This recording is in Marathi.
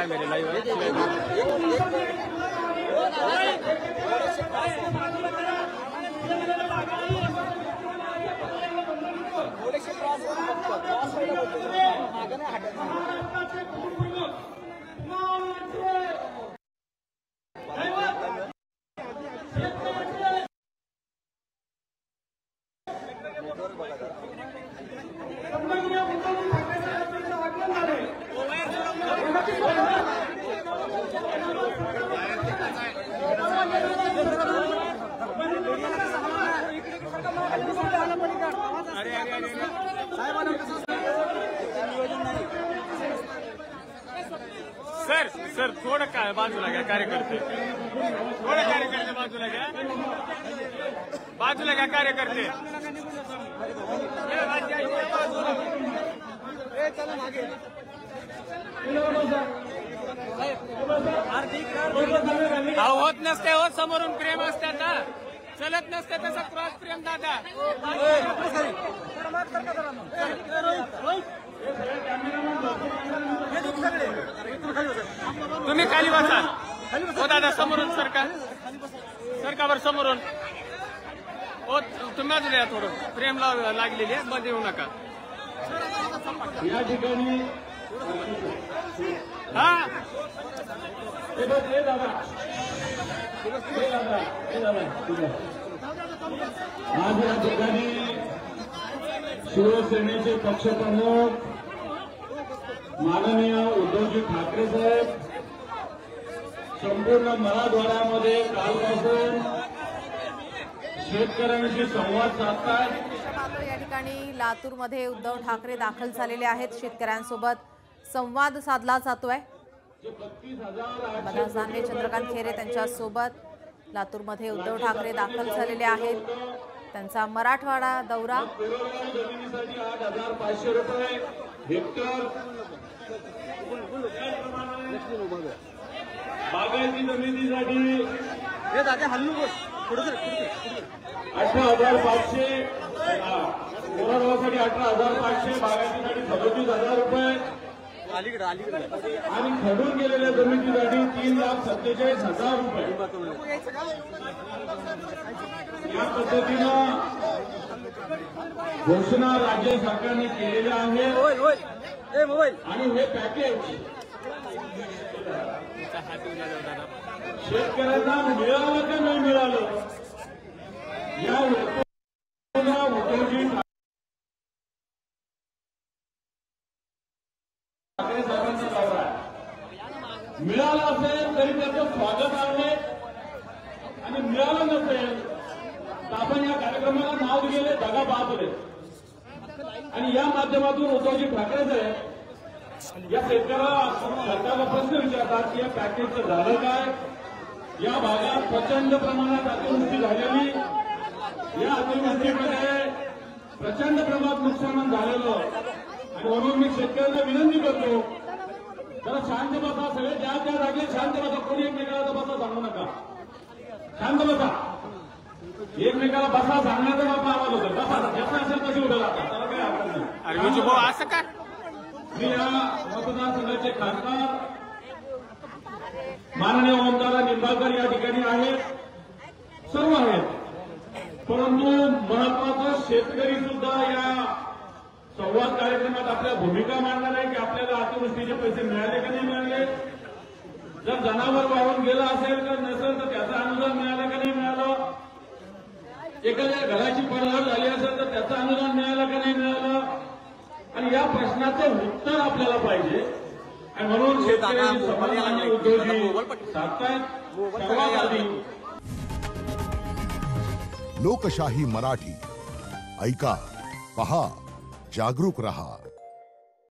है मेरे लाइव सर सर थोड़ा बाजूला घ्या कार्यकर्ते थोडं कार्यकर्ते बाजूला घ्या कार्यकर्ते होत नसते होत समोरून प्रेम असते आता चलत नसते तसं क्रॉस प्रेम दादा तुम्ही खाली बसा हो दादा समोरून सरकार समोरून हो तुम्ही बाजूला या थोडं प्रेम लागलेली आहे मध्ये येऊ नका या ठिकाणी हा आज या ठिकाणी शिवसेनेचे पक्षप्रमुख माननीय उद्धवजी ठाकरे साहेब संपूर्ण मराठवाड्यामध्ये कालपासून शेतकऱ्यांशी संवाद साधतात। या ठिकाणी लातूरमध्ये उद्धव ठाकरे दाखल झालेले आहेत। शेतकऱ्यांसोबत संवाद साधला जातोय। मनोज दानवे चंद्रकांत खैरे त्यांच्यासोबत लातूरमध्ये उद्धव ठाकरे दाखल झालेले आहेत। त्यांचा मराठवाडा दौरा जमिनीसाठी 8,500 रुपये हेक्टर बागायती जमिनीसाठी 18,500 कोरडवासाठी 18,500 बागायतीसाठी 37,000 रुपये आणि खडून गेलेल्या जमिनीसाठी 3,47,000 रुपये या पद्धतीनं घोषणा राज्य सरकारने केलेल्या आहे आणि हे पॅकेज शेतकऱ्यांना मिळालं का नाही मिळालं या उद्धवजी ठाकरे साहेबांचा दौरा मिळालं असेल तरी त्याचं स्वागत आहे आणि मिळालं नसेल तर आपण या कार्यक्रमाला नाव दिलेले दगा बहादुर आणि या माध्यमातून उद्धवजी ठाकरे साहेब या शेतकऱ्याला सरकारला प्रश्न विचारतात की या पॅकेजचं झालं काय। या भागात प्रचंड प्रमाणात अतिवृष्टी झालेली या अतिवृष्टीमध्ये प्रचंड प्रमाणात नुकसान झालेलं आणि म्हणून मी शेतकऱ्यांना विनंती करतो जरा शांत बसा सगळे ज्या जागे शांत बसा कोणी एकमेकाला बसा सांगू नका शांत बसा एकमेकाला बसा सांगण्याचा बाबा आवाज होतो बसा जसं असेल तशी उभं राहतात त्याला काही हरकत नाही। असं का मी या मतदारसंघाचे खासदार माननीय ओमदादा निंबाळकर या ठिकाणी आहेत सर्व आहेत परंतु महत्वाचं शेतकरी सुद्धा या संवाद कार्यक्रमात आपल्या भूमिका मांडणार आहे की आपल्याला अतिवृष्टीचे पैसे मिळाले का नाही मिळाले जर जनावर वाहून गेला असेल तर नसेल तर त्याचं अनुदान मिळालं का नाही मिळालं एखाद्या घराची पडझड झाली असेल तर त्याचं अनुदान मिळालं का नाही मिळालं आणि या प्रश्नाचं उत्तर आपल्याला पाहिजे आणि म्हणून शेतकऱ्यांची समाधानी उद्योगी साधतायत सर्वात आधी लोकशाही मराठी ऐका पहा जागरूक रहा।